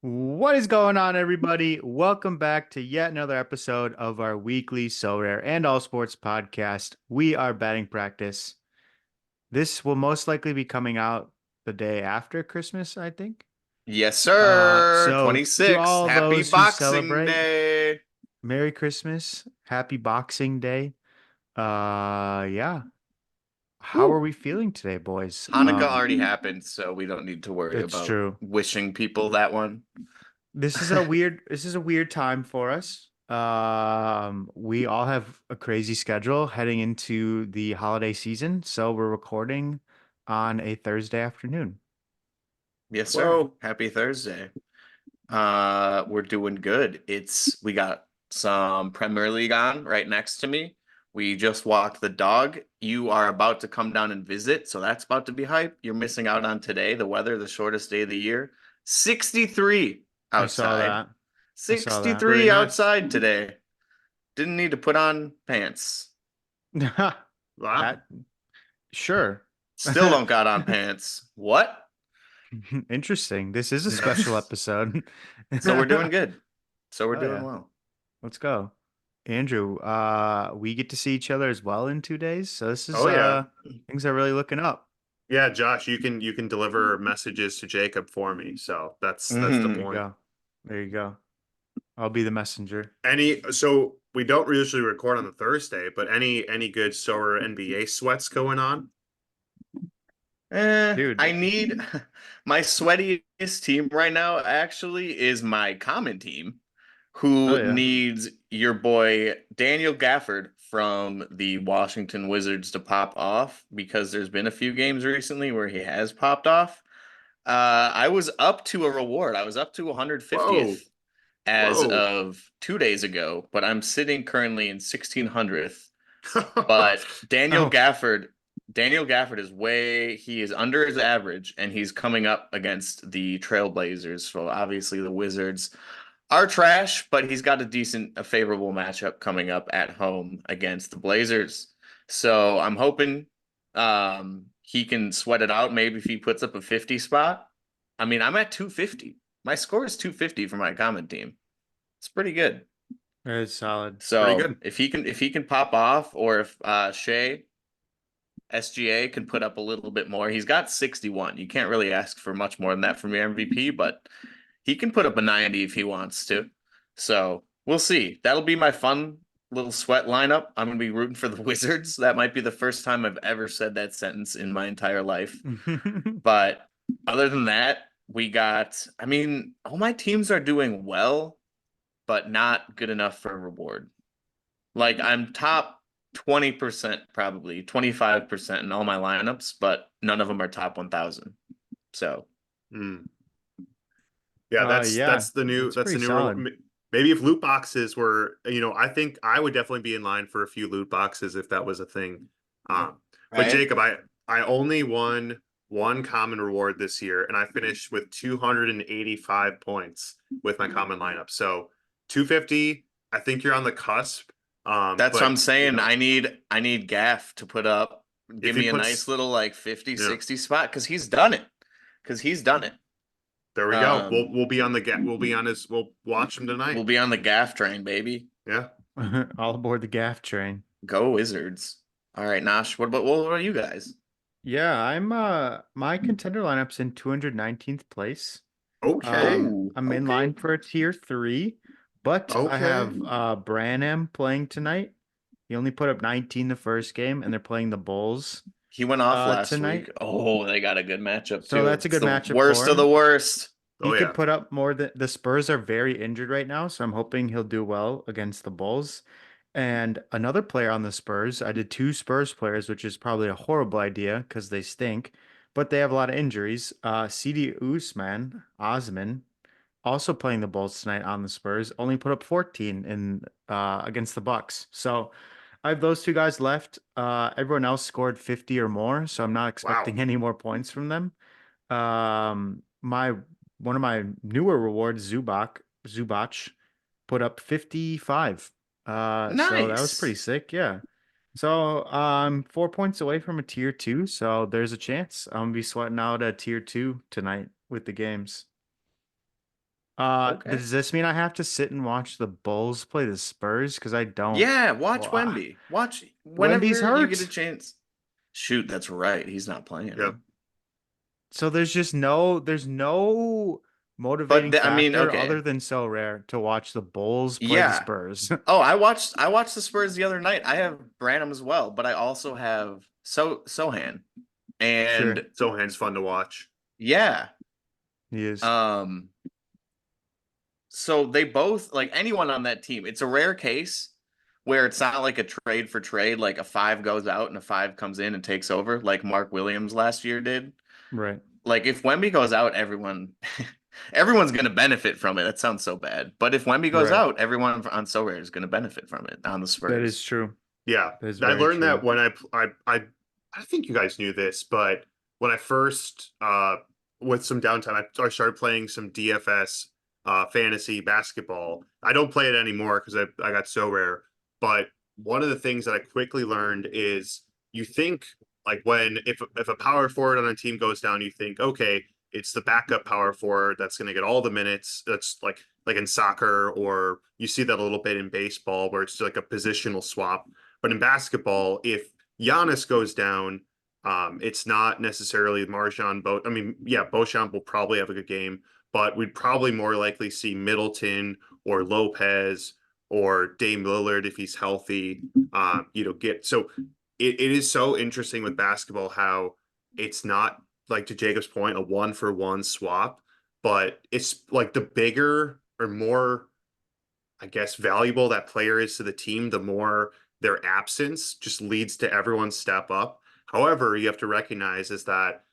What is going on, everybody? Welcome back to yet another episode of our weekly Sorare and All Sports podcast. We are batting practice. This will most likely be coming out the day after Christmas, I think. Yes, sir. So to 26. all Happy those who Boxing celebrate, Day. Merry Christmas, Happy Boxing Day. Yeah. How are Woo. we feeling today, boys? Hanukkah already happened, so we don't need to worry It's about true. wishing people that one. This is a weird time for us. We all have a crazy schedule heading into the holiday season, so we're recording on a Thursday afternoon. Yes, sir. Whoa. Happy Thursday. We're doing good. We got some Premier League on right next to me. We just walked the dog. You are about to come down and visit, so that's about to be hype. You're missing out on today, the weather, the shortest day of the year. 63 I saw outside. that. I saw Pretty 63 nice. outside today. Didn't need to put on pants. that. Wow. That sure. Still don't got on pants. What? Interesting. This is a special episode. So we're doing good. So we're Oh doing yeah. well. Let's go. Andrew, we get to see each other as well in 2 days. So this is Oh yeah. things are really looking up. Yeah, Josh, you can deliver messages to Jacob for me. So that's the There you Hmm. point. go. There you go. I'll be the messenger. So we don't usually record on the Thursday, but any good Sorare NBA sweats going on? I Dude. need my sweatiest team right now actually is my common team, Oh who yeah. needs your boy Daniel Gafford from the Washington Wizards to pop off because there's been a few games recently where he has popped off. I was up to a reward. I was up to Whoa. 150th as Whoa. of 2 days ago, but I'm sitting currently in 1600th. But Oh, Daniel Gafford he is under his average, and he's coming up against the Trailblazers. So obviously the Wizards are trash, but he's got a favorable matchup coming up at home against the Blazers. So I'm hoping he can sweat it out. Maybe if he puts up a 50 spot. I mean, I'm at 250. My score is 250 for my common team. It's pretty good. it's solid. Pretty So good. if he can pop off, or if Shea SGA can put up a little bit more, he's got 61. You can't really ask for much more than that from your MVP, but he can put up a 90 if he wants to. So we'll see. That'll be my fun little sweat lineup. I'm gonna be rooting for the Wizards. That might be the first time I've ever said that sentence in my entire life. But other than that, I mean, all my teams are doing well, but not good enough for a reward. Like I'm top 20% probably, 25% in all my lineups, but none of them are top 1000. So, Hmm. Yeah, that's Yeah, that's the new that's that's the pretty new solid. maybe if loot boxes were, I think I would definitely be in line for a few loot boxes if that was a thing. Um, but right? Jacob, I only won one common reward this year, and I finished with 285 points with my common lineup. So 250, I think you're on the cusp. That's what But I'm saying. I need Gaff to put up, if give he me a nice puts, little like 50, yeah, 60 spot because he's done it. Because he's done it. there we go. Um, We'll be on the get. We'll watch him tonight. we'll be on the Gaff train, baby. Yeah. All aboard the gaff train. Go Wizards. All right, Nosh. What about you guys? Yeah, I'm my contender lineup's in 219th place. Okay. I'm in Okay. line for a tier 3, but I Okay. have Branham playing tonight. He only put up 19 the first game, and they're playing the Bulls He went off last week. tonight. Oh, they got a good matchup So too. that's a It's good the matchup worst for of the him. worst. He Oh could yeah. put up more than the Spurs are very injured right now, so I'm hoping he'll do well against the Bulls. And another player on the Spurs, I did two Spurs players, which is probably a horrible idea because they stink, but they have a lot of injuries. CD Osman, also playing the Bulls tonight on the Spurs, only put up 14 in against the Bucks. So I have those two guys left. Everyone else scored 50 or more, so I'm not Wow. expecting any more points from them. My one of my newer rewards, Zubac, put up 55. So that was pretty Nice. sick. Yeah. So 4 points away from a tier 2, so there's a chance I'm gonna be sweating out a tier 2 tonight with the games. Okay. Does this mean I have to sit and watch the Bulls play the Spurs? Because I don't. Yeah, watch Well, Wemby. Watch Wemby's whenever you get a hurt. chance. Shoot, that's right. He's not playing, huh? Yep. So there's no But motivating I mean, factor okay. other than so rare to watch the Bulls play the Yeah. Spurs. Oh, I watched the Spurs the other night. I have Branham as well, but I also have Sohan. Sure, And Sohan's fun to watch. yeah. he is. Um so they both like anyone on that team. It's a rare case where it's not like a trade for trade, like a five goes out and a five comes in and takes over, like Mark Williams last year did. Right, Like if Wemby goes out, everyone's gonna benefit from it. That sounds so bad. But if Wemby goes right. out, everyone on Sorare is gonna benefit from it on the That is Spurs. true. Yeah, That is I very learned that true. when I think you guys knew this, but when I first with some downtime, I started playing some DFS fantasy basketball. I don't play it anymore because I got so rare. But one of the things that I quickly learned is you think like when if a power forward on a team goes down, you think okay, it's the backup power forward that's going to get all the minutes. That's like in soccer, or you see that a little bit in baseball where it's like a positional swap. But in basketball, if Giannis goes down, it's not necessarily Marjan Bo. I mean, yeah, Beauchamp will probably have a good game, but we'd probably more likely see Middleton or Lopez or Dame Lillard if he's healthy. Get so it is so interesting with basketball how it's not like to Jacob's point a one for one swap, but it's like the bigger or more I guess, valuable that player is to the team, the more their absence just leads to everyone step up. However, you have to recognize is that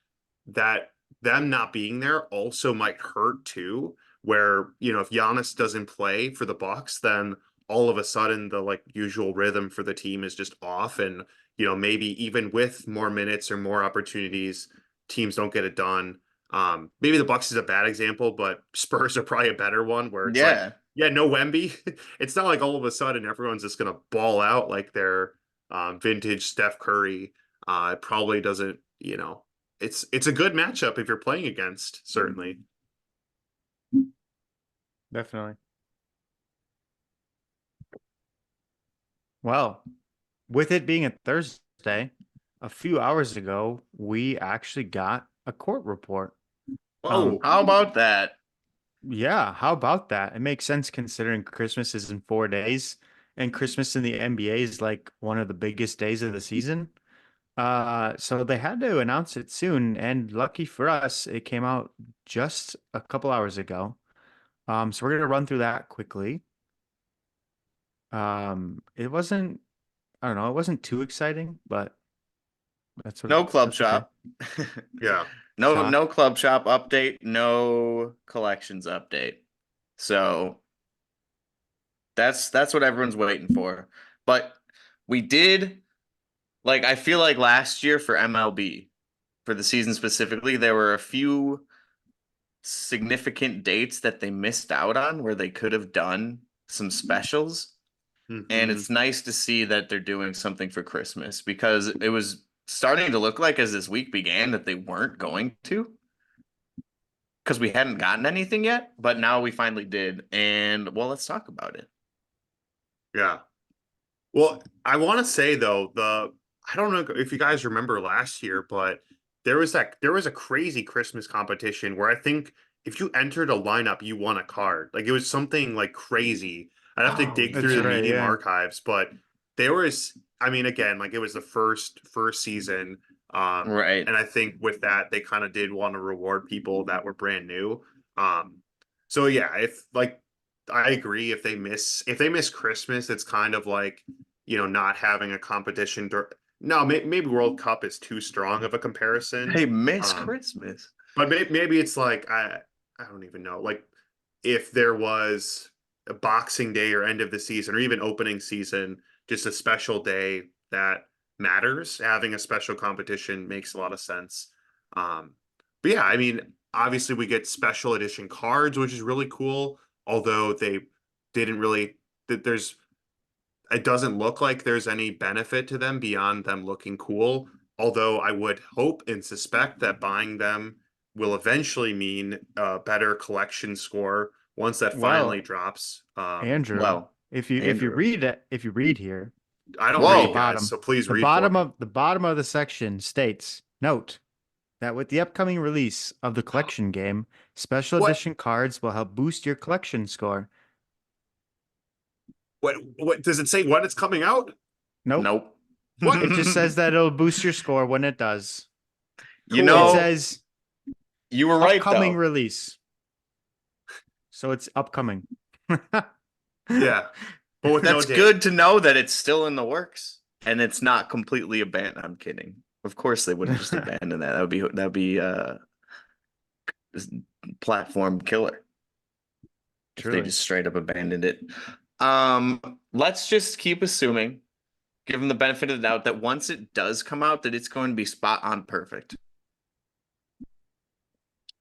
them not being there also might hurt too. Where if Giannis doesn't play for the Bucks, then all of a sudden the like usual rhythm for the team is just off, and maybe even with more minutes or more opportunities, teams don't get it done. Maybe the Bucks is a bad example, but Spurs are probably a better one where it's like, Yeah. yeah, no Wemby. It's not like all of a sudden everyone's just gonna ball out like their vintage Steph Curry. It probably doesn't, it's a good matchup if you're playing against, certainly. Definitely. Well, with it being a Thursday, a few hours ago, we actually got a court report. Oh, How about that? Yeah, how about that? It makes sense considering Christmas is in 4 days, and Christmas in the NBA is like one of the biggest days of the season. So they had to announce it soon, and lucky for us, it came out just a couple hours ago. So we're gonna run through that quickly. It wasn't, I don't know, it wasn't too exciting, but No club that's okay. shop. yeah. No Shock. club shop update, no collections update. So that's what everyone's waiting for. But we did like I feel like last year for MLB, for the season specifically, there were a few significant dates that they missed out on where they could have done some specials. And Hmm. it's nice to see that they're doing something for Christmas because it was starting to look like as this week began that they weren't going to because we hadn't gotten anything yet, but now we finally did. And well, let's talk about it. Yeah. Well, I want to say though, I don't know if you guys remember last year, but there was a crazy Christmas competition where I think if you entered a lineup, you won a card. Like it was something like crazy. I'd have to Oh, dig through That's the right, Medium yeah. archives, but there was, I mean, again, like it was the first season. right. And I think with that, they kind of did want to reward people that were brand new. Um, so yeah, if like I agree, if they miss Christmas, it's kind of like not having a competition. No, maybe World Cup is too strong of a comparison. They miss Um, Christmas. but maybe it's like I don't even know. Like if there was a Boxing Day or end of the season or even opening season, just a special day that matters. Having a special competition makes a lot of sense. Um, but yeah, I mean, obviously we get special edition cards, which is really cool. Although they didn't really, there's it doesn't look like there's any benefit to them beyond them looking cool. Although I would hope and suspect that buying them will eventually mean a better collection score once that finally Well, drops. Andrew, Well, if you Andrew. read it, if you read here, I don't at the read, Whoa. guys, bottom, so please read for me. the bottom of the section states, note that with the upcoming release of the collection game, special What? edition cards will help boost your collection score. What does it say when it's coming out? Nope. Nope. What? It just says that it'll boost your score when it does. You It Cool. know, says you were right upcoming though. release. So it's upcoming. Yeah, but with no That's date. good to know that it's still in the works and it's not completely abandoned. I'm kidding. Of course they wouldn't just abandon that. That would be platform killer if they Truly. just straight up abandoned it. Let's just keep assuming, give them the benefit of the doubt, that once it does come out, that it's going to be spot on perfect.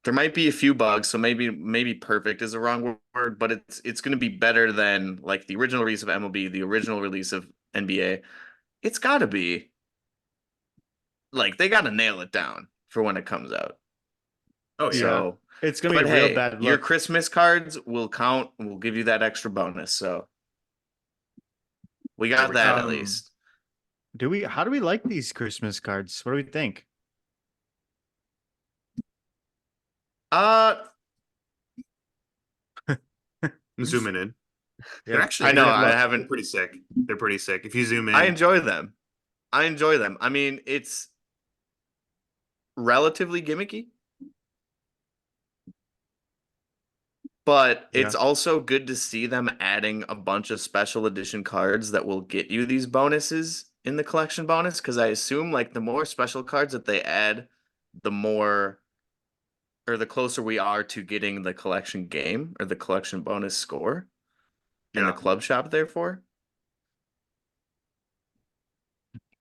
There might be a few bugs, so maybe perfect is the wrong word, but it's going to be better than like the original release of MLB, the original release of NBA. It's got to be like they got to nail it down for when it comes out. Oh yeah. Yeah. So, It's gonna be but a real hey, bad your look. Christmas cards will count and we'll give you that extra bonus. So we There got we that go. at least. How do we like these Christmas cards? What do we think? Uh, I'm zooming in. They're Yeah, actually I take a know good I they're look. haven't. pretty sick. They're pretty sick. If you zoom I in, enjoy them. I enjoy them. I mean, it's relatively gimmicky, but Yeah. it's also good to see them adding a bunch of special edition cards that will get you these bonuses in the collection bonus. Because I assume like the more special cards that they add, the more or the closer we are to getting the collection game or the collection bonus score in the yeah. club shop, therefore.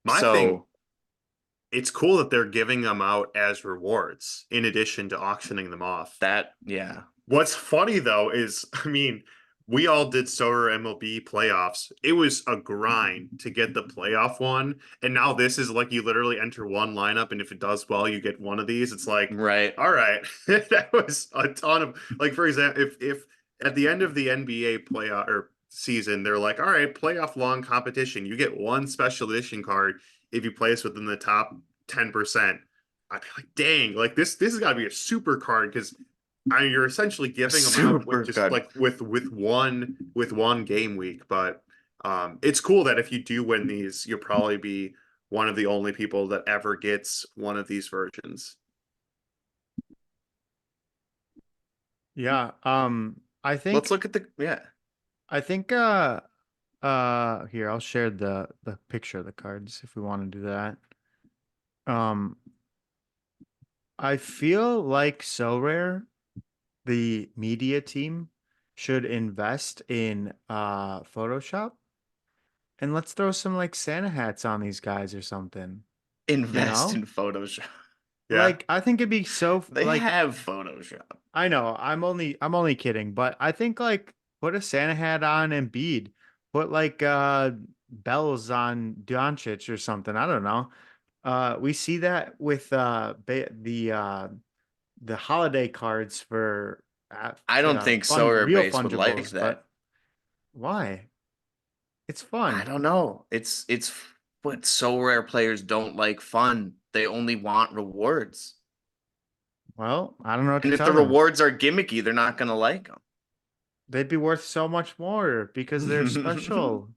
My thing, So it's cool that they're giving them out as rewards in addition to auctioning them off. that, yeah. What's funny though is, I mean, we all did Sorare MLB playoffs. It was a grind to get the playoff one, and now this is like you literally enter one lineup, and if it does well, you get one of these. It's like, Right. all right, that was a ton of like, for example, if at the end of the NBA playoff or season, they're like, all right, playoff long competition, you get one special edition card if you place within the top 10%. I'd be like, dang, like this has got to be a super card because I mean, you're essentially A giving them out with super just good. like with one game week, but it's cool that if you do win these, you'll probably be one of the only people that ever gets one of these versions. Yeah. Let's look at the, yeah. I think here, I'll share the picture of the cards if we want to do that. Um I feel like So Rare, the media team, should invest in Photoshop and let's throw some like Santa hats on these guys or something, you Invest know? in Photoshop. Yeah. Like I think it'd be so They like have Photoshop. I know, I'm only kidding, but I think like put a Santa hat on and bead. Put like bells on Doncic or something. I don't know. We see that with the holiday cards for I don't think Sorare real base would like fungibles, that. but why? It's I fun. don't know. It's what so rare players don't like fun. They only want rewards. Well, I don't know what to And if the tell them. rewards are gimmicky, they're not gonna like They'd be worth so much more because they're them. special.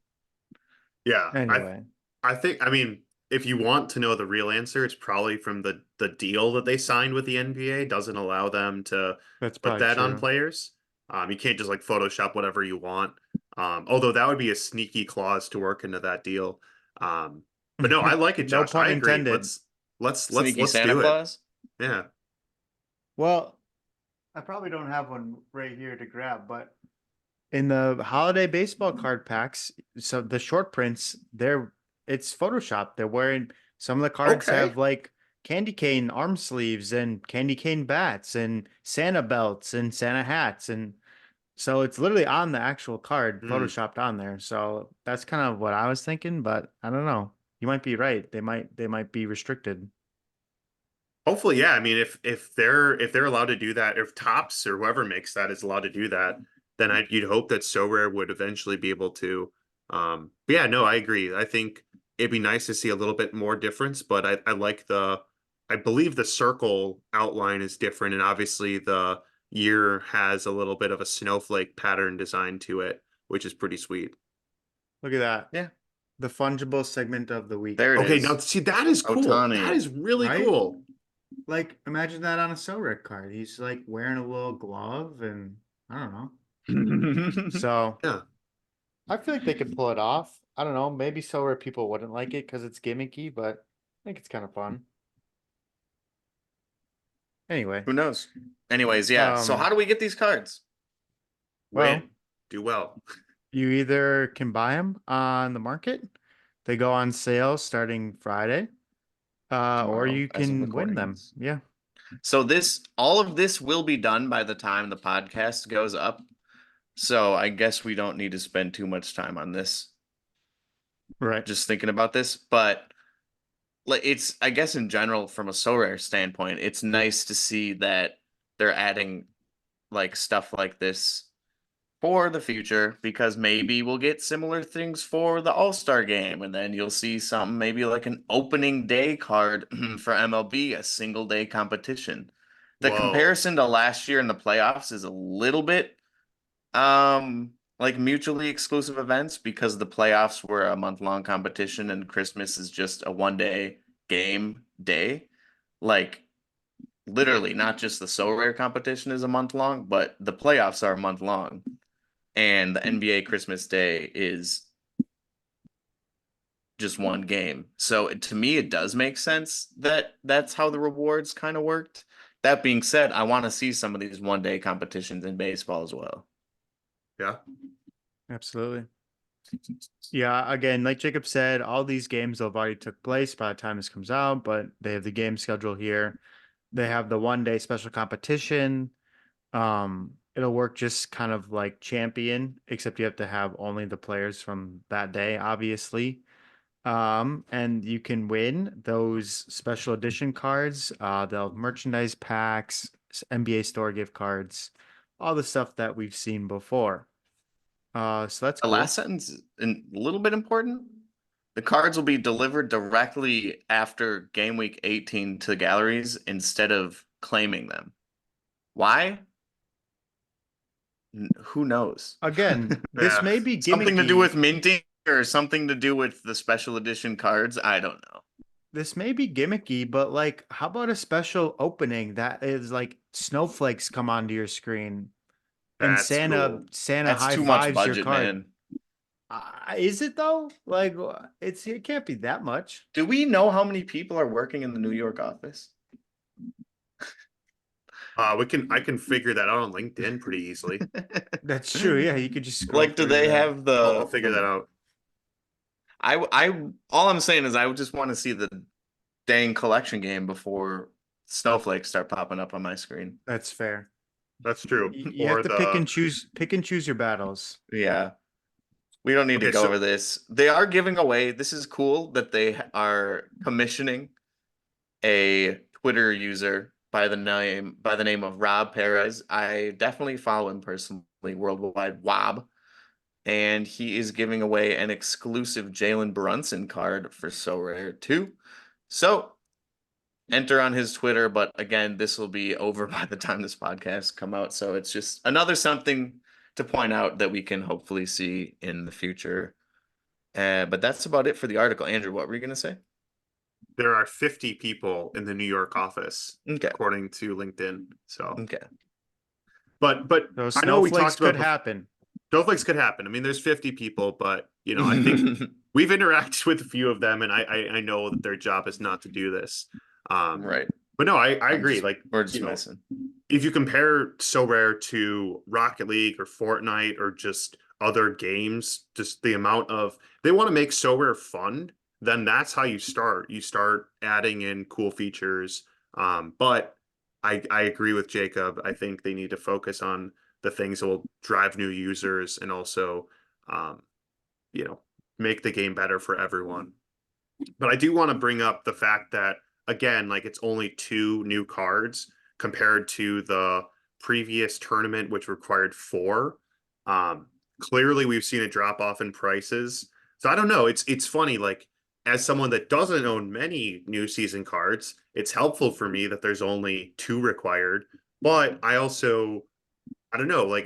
Yeah. Anyway, I think I mean if you want to know the real answer, it's probably from the deal that they signed with the NBA doesn't allow them to that's put probably that on true. players. You can't just like Photoshop whatever you want. Although that would be a sneaky clause to work into that deal. Um, but no, I like it, No Josh. I pun agree. intended. Sneaky Let's Santa do it. Claus. Yeah. Well, I probably don't have one right here to grab, but in the holiday baseball card packs, so the short prints, it's Photoshop. They're wearing some of the cards Okay. have like candy cane arm sleeves and candy cane bats and Santa belts and Santa hats and so it's literally on the actual card, Hmm. photoshopped on there. So that's kind of what I was thinking, but I don't know. You might be right. They might be restricted. Hopefully, yeah. I mean, if they're allowed to do that, if Tops or whoever makes that is allowed to do that, then you'd hope that Sorare would eventually be able to. But yeah, no, I agree. I think it'd be nice to see a little bit more difference, but I like I believe the circle outline is different, and obviously the year has a little bit of a snowflake pattern design to it, which is pretty sweet. Look at that. Yeah, The fungible segment of the week, there it Okay, now is. see that is cool. That Otani. is really right? cool. Like, imagine that on a Sorare card. He's like wearing a little glove, and I don't know. So Yeah. I feel like they could pull it off. I don't know. Maybe Sorare people wouldn't like it because it's gimmicky, but I think it's kind of fun. Anyway, Who knows? Anyways, yeah. So um, how do we get these cards? well, Win. Do well. you either can buy them on the market. They go on sale starting Friday, or Tomorrow, you as of can win recording them. this. Yeah, So all of this will be done by the time the podcast goes up. So I guess we don't need to spend too much time on this, right. just thinking about this. But like it's, I guess in general, from a Sorare standpoint, it's nice to see that they're adding like stuff like this for the future because maybe we'll get similar things for the All-Star game and then you'll see something maybe like an opening day card for MLB, a single day competition. The Whoa. comparison to last year in the playoffs is a little bit like mutually exclusive events because the playoffs were a month-long competition and Christmas is just a one-day game day. Like literally not just the So Rare competition is a month long, but the playoffs are a month long and the NBA Christmas Day is just one game. So to me, it does make sense that that's how the rewards kind of worked. That being said, I want to see some of these one day competitions in baseball as well. Yeah. Absolutely. Yeah, again, like Jacob said, all these games have already took place by the time this comes out, but they have the game schedule here. They have the 1 day special competition. It'll work just kind of like champion, except you have to have only the players from that day, obviously. And you can win those special edition cards. They'll have merchandise packs, NBA store gift cards, all the stuff that we've seen before. So that's The cool. last sentence is a little bit important. The cards will be delivered directly after game week 18 to galleries instead of claiming them. Why? Who knows? Again, this Yeah. may be Something to do with gimmicky. minting or something to do with the special edition cards. I don't know. This may be gimmicky, but like, how about a special opening that is like snowflakes come onto your screen and That's cool. Santa That's high too much fives your budget, card? man. Is it though? Like, it can't be that much. Do we know how many people are working in the New York office? I can figure that out on LinkedIn pretty easily. That's true. Yeah, you could just scroll Like, do through they the. have I'll figure that out. all I'm saying is I would just want to see the dang collection game before snowflakes start popping up on my screen. That's fair. That's true. You have Or to the pick and choose your battles. Yeah. We don't need to okay, go so over this. They are giving away, this is cool that they are commissioning a Twitter user by the name of Rob Perez. I definitely follow him personally, worldwide Wob, and he is giving away an exclusive Jalen Brunson card for So Rare too. So enter on his Twitter, but again, this will be over by the time this podcast come out. So it's just another something to point out that we can hopefully see in the future. But that's about it for the article. Andrew, what were you gonna say? there are 50 people in the New York office, Okay. according to LinkedIn. So, Okay. but Those I know we snowflakes talked could about happen. snowflakes could happen. I mean, there's 50 people, but I think we've interacted with a few of them, and I know that their job is not to do this. Um, Right. but no, I agree. Like, We're just messing. if you compare So Rare to Rocket League or Fortnite or just other games, just the amount of they want to make So Rare fun, then that's how you start. You start adding in cool features. But I agree with Jacob. I think they need to focus on the things that will drive new users and also, um, you know, make the game better for everyone. But I do want to bring up the fact that again, like it's only 2 new cards compared to the previous tournament, which required 4. Um, Clearly we've seen a drop off in prices. So I don't know. It's funny, like as someone that doesn't own many new season cards, it's helpful for me that there's only 2 required. But I don't know, like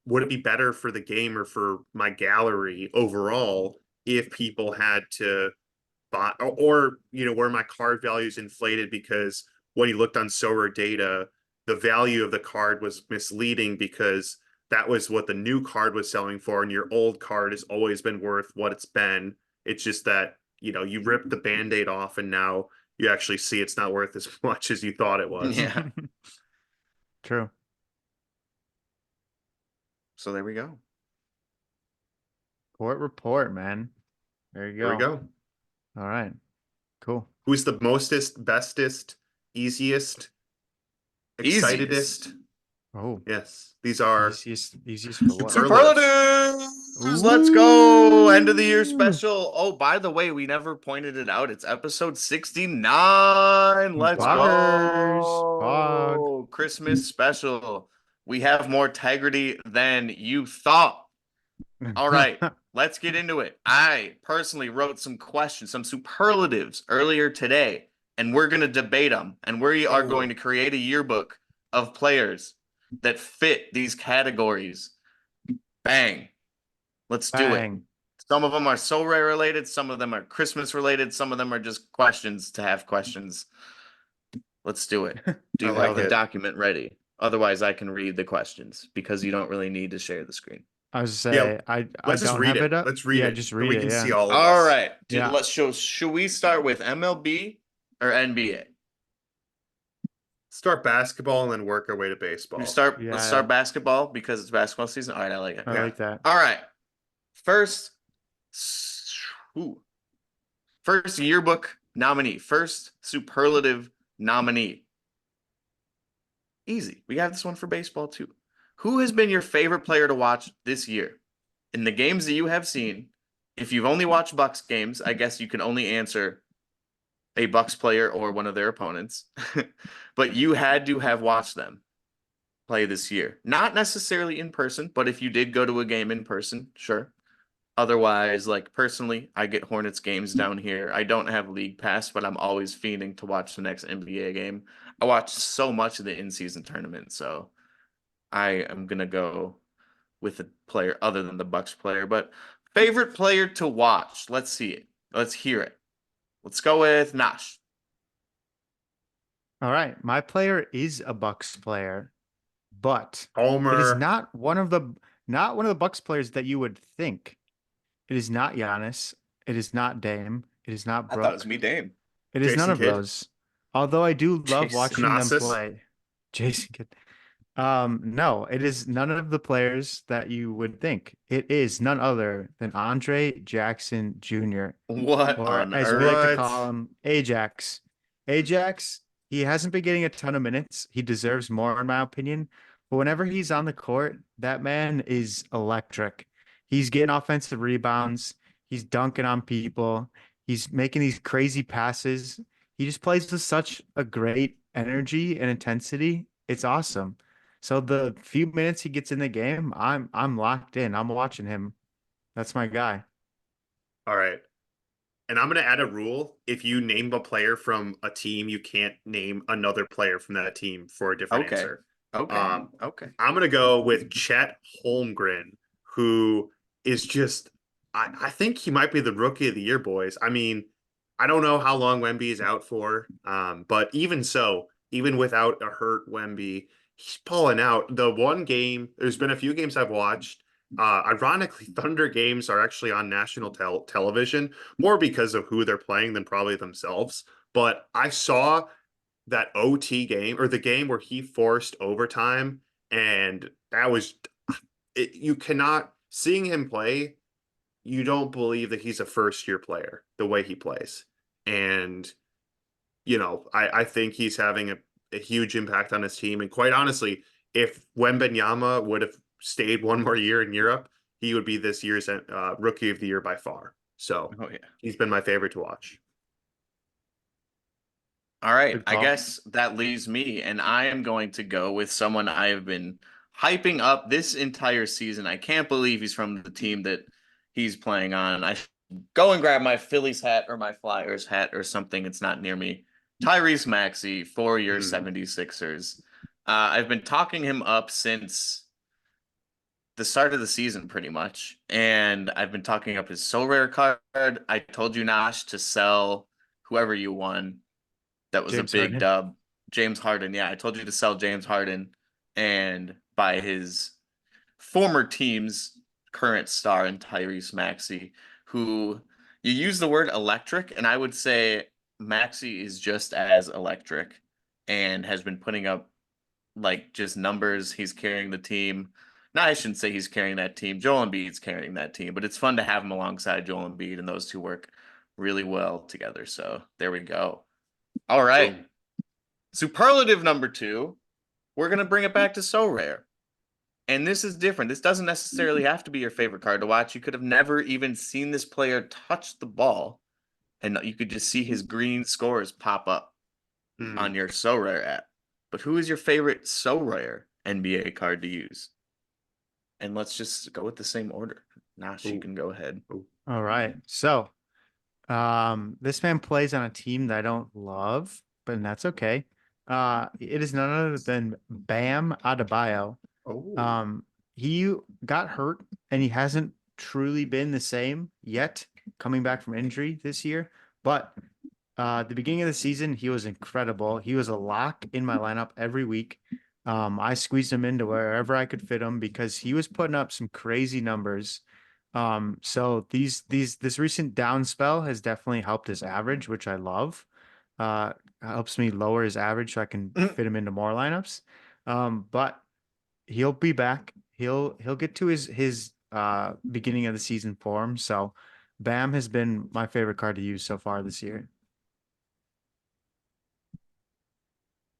would it be better for the game or for my gallery overall if people had to buy, or where my card value is inflated because when you looked on Sorare data, the value of the card was misleading because that was what the new card was selling for, and your old card has always been worth what it's been. It's just that, you ripped the band-aid off and now you actually see it's not worth as much as you thought it was. Yeah. True. So there we go. Court report, man. There you There we go. go. All right. Cool. Who's the mostest, bestest, easiest, Easiest. excitedest? Oh, Yes, these are easiest for what? superlatives. Superlatives! Let's go! End of the year Ooh. special. Oh, by the way, we never pointed it out. It's episode 69. Let's Poggers. Pog. go! Christmas special. We have more integrity than you thought. All right, let's get into it. I personally wrote some questions, some superlatives earlier today, and we're going to debate them. And we are going Oh, to create a yearbook of players that fit these categories. Bang. Let's do it. Bang. Some of them are so rare related, some of them are Christmas related, some of them are just questions to have questions. Let's do it. Do I you have like the it. document ready? Otherwise, I can read the questions because you don't really need to share the screen. I was Yeah, say I let's just don't read have it. it up. Let's read Yeah, it. just Then read we it. can see Yeah. all of All us. right. Yeah. Let's show. Should we start with MLB or NBA? Start basketball and then work our way to We baseball. start. Let's Yeah. start basketball because it's basketball season. All right, I like it. I Yeah. like that. All right. First, ooh, first yearbook nominee. First superlative nominee. Easy. We got this one for baseball too. Who has been your favorite player to watch this year? In the games that you have seen, if you've only watched Bucks games, I guess you can only answer a Bucks player or one of their opponents. But you had to have watched them play this year. Not necessarily in person, but if you did go to a game in person, sure. Otherwise, like personally, I get Hornets games down here. I don't have League Pass, but I'm always fiending to watch the next NBA game. I watch so much of the in-season tournament, so I am gonna go with a player other than the Bucks player. But favorite player to watch? Let's see it. Let's hear it. Let's go with Nash. All right. My player is a Bucks player, but it is Homer. not one of the Bucks players that you would think. It is not Giannis. It is not Dame. It is not I thought it was Brooke. me, Dame. It is none Jason of Kidd. those. Although I do love Jason. watching them Thanasis. play. Jason Kidd. No, it is none of the players that you would think. It is none other than Andre Jackson Jr., What or on as we like to earth? What? call him, Ajax. Ajax, he hasn't been getting a ton of minutes. He deserves more, in my opinion. But whenever he's on the court, that man is electric. He's getting offensive rebounds. He's dunking on people. He's making these crazy passes. He just plays with such a great energy and intensity. It's awesome. So the few minutes he gets in the game, I'm locked in. I'm watching him. That's my guy. All right. And I'm going to add a rule. If you name a player from a team, you can't name another player from that team for a different Okay. answer. Okay. Um, Okay. I'm going to go with Chet Holmgren, who is just, I think he might be the rookie of the year, boys. I mean, I don't know how long Wemby is out for, but even so, even without a hurt Wemby, he's pulling out. The one game, there's been a few games I've watched. Ironically, Thunder games are actually on national television, more because of who they're playing than probably themselves. But I saw that OT game, or the game where he forced overtime, and that was you cannot, seeing him play, you don't believe that he's a first year player the way he plays. And I think he's having a huge impact on his team. And quite honestly, if Wembenyama would have stayed one more year in Europe, he would be this year's rookie of the year by far. So Oh yeah. he's been my favorite to watch. All right, Good I call. guess that leaves me, and I am going to go with someone I have been hyping up this entire season. I can't believe he's from the team that he's playing on. I should go and grab my Phillies hat or my Flyers hat or something. It's not near me. Tyrese Maxey for your Hmm. 76ers. I've been talking him up since the start of the season, pretty much, and I've been talking up his Sorare card. I told you, Nash, to sell whoever you won. That was a James big Harden. dub. James Harden. Yeah, I told you to sell James Harden and buy his former team's current star in Tyrese Maxey, who you use the word electric, and I would say Maxey is just as electric and has been putting up like just numbers. He's carrying the team. No, I shouldn't say he's carrying that team. Joel Embiid's carrying that team, but it's fun to have him alongside Joel Embiid, and those two work really well together. So there we go. All right. Boom. Superlative number two, we're going to bring it back to So Rare. And this is different. This doesn't necessarily have to be your favorite card to watch. You could have never even seen this player touch the ball, and you could just see his green scores pop up Hmm. on your So Rare app. But who is your favorite So Rare NBA card to use? And let's just go with the same order. Nash, you Ooh. can go ahead. Ooh. All right. So, this man plays on a team that I don't love, but that's okay. It is none other than Bam Adebayo. Oh. Um, he got hurt and he hasn't truly been the same yet, coming back from injury this year. But at the beginning of the season, he was incredible. He was a lock in my lineup every week. I squeezed him into wherever I could fit him because he was putting up some crazy numbers. So this recent down spell has definitely helped his average, which I love. Helps me lower his average so I can fit him into more lineups. But he'll be back. He'll get to his beginning of the season form. So Bam has been my favorite card to use so far this year.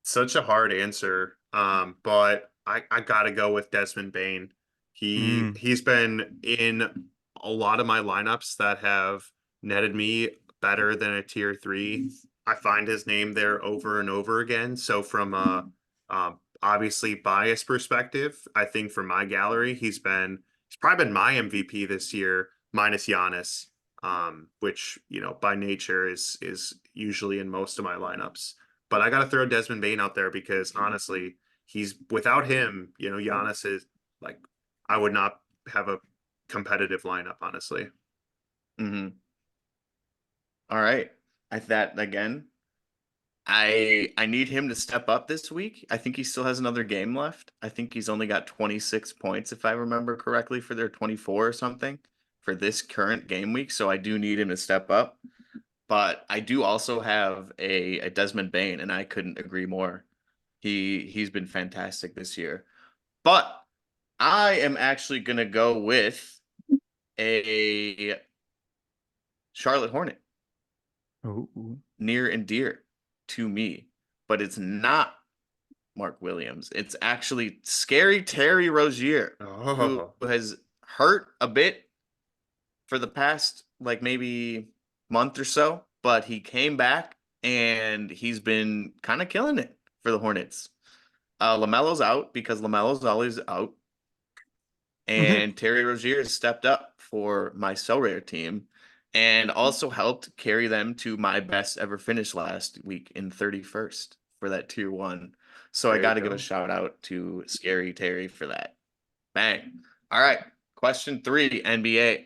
Such a hard answer. But I gotta go with Desmond Bain. Mm. He's been in a lot of my lineups that have netted me better than a tier three. I find his name there over and over again. So from a obviously bias perspective, I think for my gallery, he's probably been my MVP this year, minus Giannis, which by nature is usually in most of my lineups. But I got to throw Desmond Bain out there because honestly, he's without him, Giannis is like I would not have a competitive lineup, honestly. Mm-hmm. All right. I that again. I need him to step up this week. I think he still has another game left. I think he's only got 26 points if I remember correctly for their 24 or something for this current game week, so I do need him to step up. But I do also have a Desmond Bain, and I couldn't agree more. He's been fantastic this year. But I am actually gonna go with a Charlotte Hornet, Ooh. near and dear to me. But it's not Mark Williams. It's actually Scary Terry Rozier, who Oh, has hurt a bit for the past like maybe month or so, but he came back and he's been kind of killing it for the Hornets. LaMelo's out because LaMelo's always out, and Terry Rozier has stepped up for my So Rare team and also helped carry them to my best ever finish last week in 31st for that tier one. So I there you got to give a go. shout out to Scary Terry for that. Bang. All right. Question three, NBA.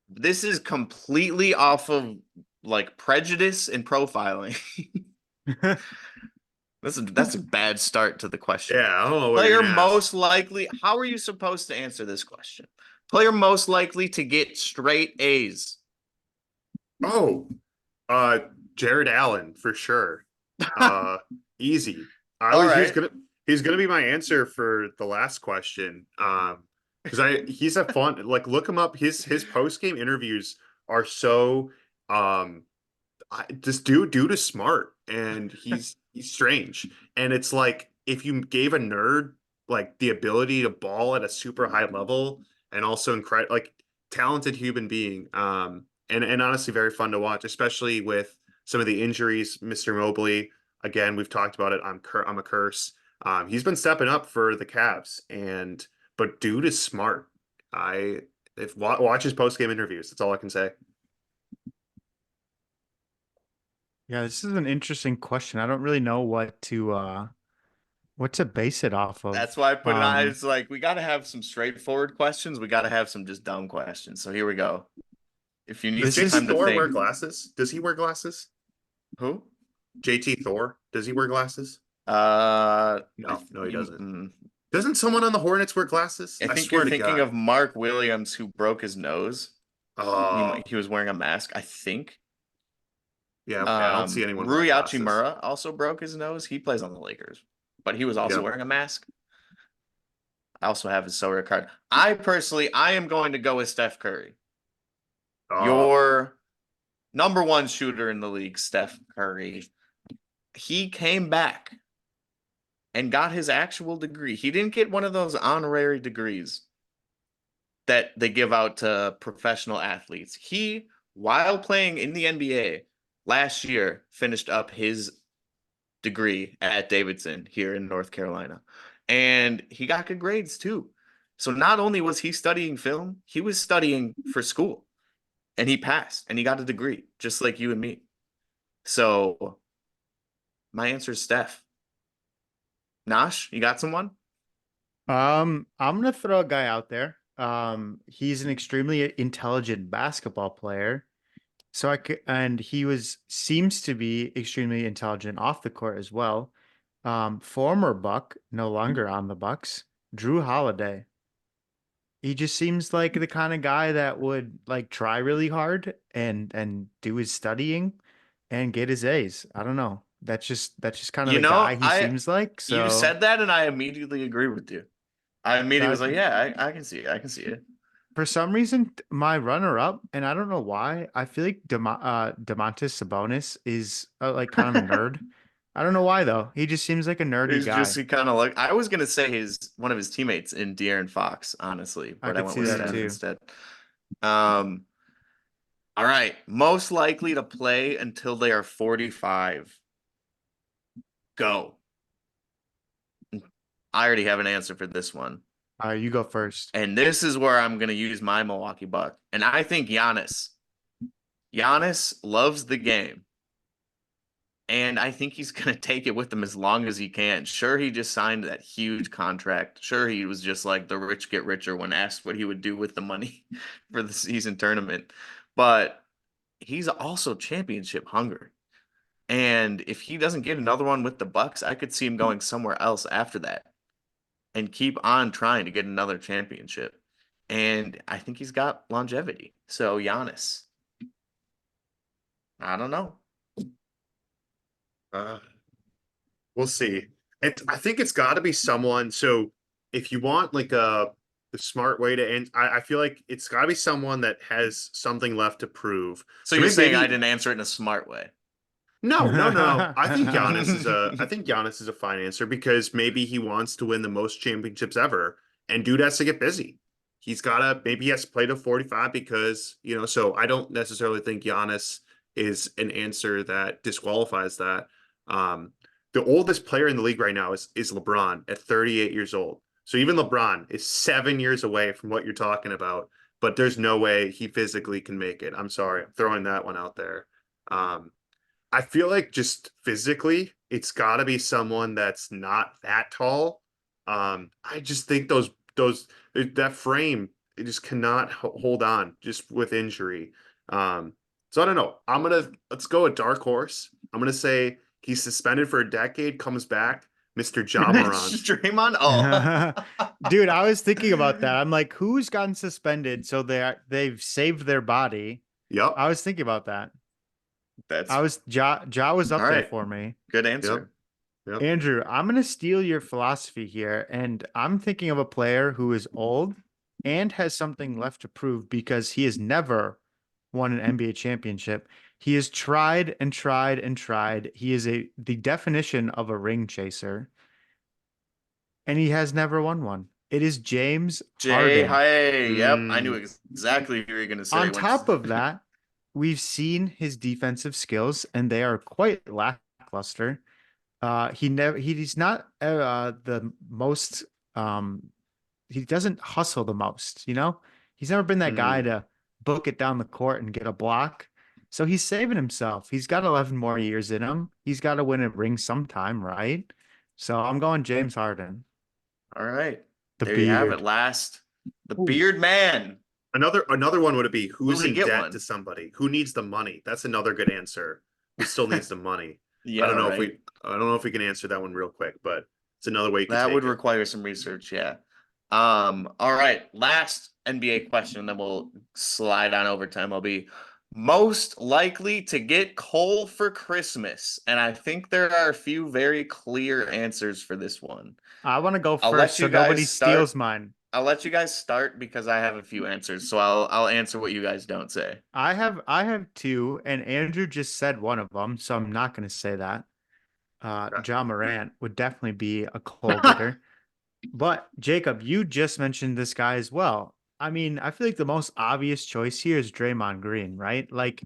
This is completely off of like prejudice and profiling. That's a bad start to the question. Yeah, I don't know what you're Player gonna ask. most likely, how are you supposed to answer this question? Player most likely to get straight A's. Oh, uh, Jared Allen for sure. Uh, Easy. I All was right. he's gonna be my answer for the last question. Because he's a fun like look him up. His post game interviews are so um this dude is smart and he's strange. And it's like if you gave a nerd like the ability to ball at a super high level and also incredible like talented human being. And honestly very fun to watch, especially with some of the injuries, Mr. Mobley, again, we've talked about it. I'm a curse. He's been stepping up for the Cavs, and but dude is smart. I if watch his post game interviews. That's all I can say. Yeah, this is an interesting question. I don't really know what to base it off That's of. why I put it on. It's like we got to have some straightforward questions. We got to have some just dumb questions. So here we go. If you need Does This some is JT time to Thor wear think, glasses? Does he wear glasses? who? JT Thor, does he wear glasses? No, he doesn't. Doesn't someone on the Hornets wear glasses? I I think you're swear to thinking God. of Mark Williams, who broke his nose. Oh, He was wearing a mask, I think. yeah, okay. I don't see anyone wearing Rui glasses. Hachimura also broke his nose. He plays on the Lakers, but he was also Yep. wearing a mask. I also have his Sorare card. I am going to go with Steph Curry. Oh, Your number one shooter in the league, Steph Curry. He came back and got his actual degree. He didn't get one of those honorary degrees that they give out to professional athletes. He, while playing in the NBA last year, finished up his degree at Davidson here in North Carolina. And he got good grades too. So not only was he studying film, he was studying for school and he passed and he got a degree, just like you and me. So my answer is Steph. Nosh, you got someone? I'm gonna throw a guy out there. He's an extremely intelligent basketball player. So and he seems to be extremely intelligent off the court as well. Former Buck, no longer on the Bucks, Drew Holiday. He just seems like the kind of guy that would like try really hard and do his studying and get his A's. I don't know. That's just kind of You the know, guy he I seems like. you So said that and I immediately agree with you. I immediately was that like, yeah, I can see it. I can see it. for some reason my runner up, and I don't know why, I feel like Domantas Sabonis is like kind of a nerd. I don't know why though. He just seems like a nerdy He's just guy. he kind of like I was gonna say his one of his teammates in De'Aaron Fox, honestly, I but I could went see with that Steph mm, too. instead. Um, all right, most likely to play until they are 45. Go. I already have an answer for this one. You go first. And this is where I'm gonna use my Milwaukee Buck. And I think Giannis. Giannis loves the game. And I think he's going to take it with him as long as he can. Sure, he just signed that huge contract. Sure, he was just like the rich get richer when asked what he would do with the money for the season tournament. But he's also championship hungry. And if he doesn't get another one with the Bucks, I could see him going somewhere else after that and keep on trying to get another championship. And I think he's got longevity. So Giannis, I don't know. uh, we'll see. I think it's got to be someone. So if you want like a the smart way to end, I feel like it's got to be someone that has something left to prove. So So you're maybe saying I maybe didn't answer it in a smart way. no. I think Giannis is a fine answer because maybe he wants to win the most championships ever, and dude has to get busy. He's gotta maybe he has to play to 45 because, so I don't necessarily think Giannis is an answer that disqualifies that. Um, the oldest player in the league right now is LeBron at 38 years old. So even LeBron is 7 years away from what you're talking about, but there's no way he physically can make it. I'm sorry, I'm throwing that one out there. Um, I feel like just physically, it's got to be someone that's not that tall. I just think those that frame it just cannot hold on just with injury. So I don't know. Let's go a dark horse. I'm gonna say he's suspended for a decade, comes back, Mr. Ja Morant. Draymond? Oh. Dude, I was thinking about that. I'm like, who's gotten suspended so they've saved their body? Yep, I was thinking about that. I That's was Ja was all up there right. for me. Good yep, answer. yep. Andrew, I'm going to steal your philosophy here, and I'm thinking of a player who is old and has something left to prove because he has never won an NBA championship. He has tried and tried and tried. He is the definition of a ring chaser, and he has never won one. It is James Jay, Harden. hey, yep. I knew Mm, exactly who you were gonna say On once. top of that, we've seen his defensive skills, and they are quite lackluster. He's not the most he doesn't hustle the most, you know? He's never been that guy Hmm. to book it down the court and get a block. So he's saving himself. He's got 11 more years in him. He's got to win a ring sometime, right? So I'm going James Harden, All right. the There you have it. beard. Last, the Ooh. beard man. Another one would it be Will who's he in get debt to one? somebody? Who needs the money? That's another good answer. Who still needs the money? I Yeah, don't know if right. we I don't know if we can answer that one real quick, but it's another way you could That would take it. require some research, yeah. All right. Last NBA question, and then we'll slide on over to MLB. Most likely to get coal for Christmas. And I think there are a few very clear answers for this one. I want to go I'll first let so you guys nobody start. steals mine. I'll let you guys start because I have a few answers. So I'll answer what you guys don't say. I have two, and Andrew just said one of them, so I'm not going to say that. Okay. John Morant would definitely be a coal getter. But Jacob, you just mentioned this guy as well. I mean, I feel like the most obvious choice here is Draymond Green, right? Like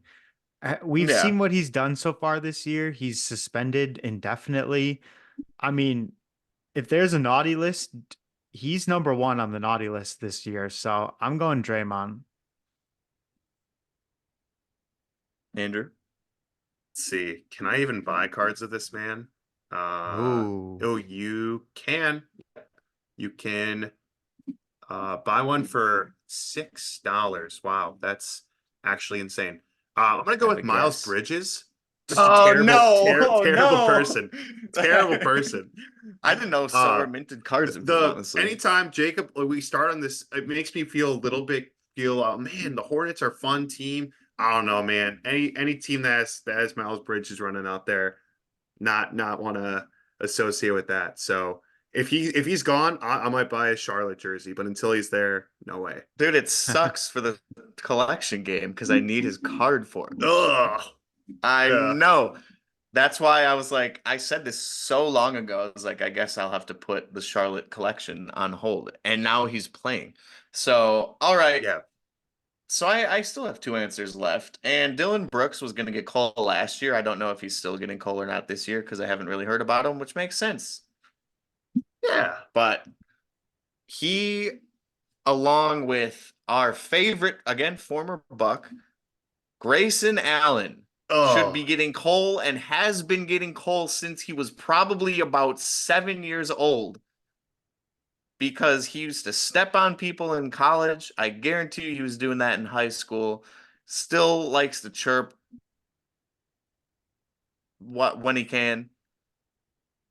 we've Yeah. seen what he's done so far this year. He's suspended indefinitely. I mean, if there's a naughty list, he's number one on the naughty list this year. So I'm going Draymond. Andrew. Let's see. Can I even buy cards of this man? Ooh. Oh, you can. You can buy one for $6. Wow, that's actually insane. I'm gonna go Have with a Miles guess. Bridges. Just a Oh terrible, no! Oh terrible no! person. Terrible person. I didn't know Uh, Sorare minted cards of him, the honestly. anytime Jacob we start on this, it makes me feel a little bit feel. Man, the Hornets are a fun team. I don't know, man. Any team that has Miles Bridges running out there, not want to associate with that. So if he's gone, I might buy a Charlotte jersey, but until he's there, no way. Dude, it sucks for the collection game because I need his card for him. Ugh. I Yeah. know. That's why I was like, I said this so long ago. I was like, I guess I'll have to put the Charlotte collection on hold. And now he's playing. So, all right. Yeah. So I still have two answers left. And Dylan Brooks was going to get called last year. I don't know if he's still getting called or not this year because I haven't really heard about him, which makes sense. Yeah. But he, along with our favorite, again, former Buck, Grayson Allen, should Oh. be getting coal and has been getting coal since he was probably about 7 years old because he used to step on people in college. I guarantee you he was doing that in high school. Still likes to chirp what when he can.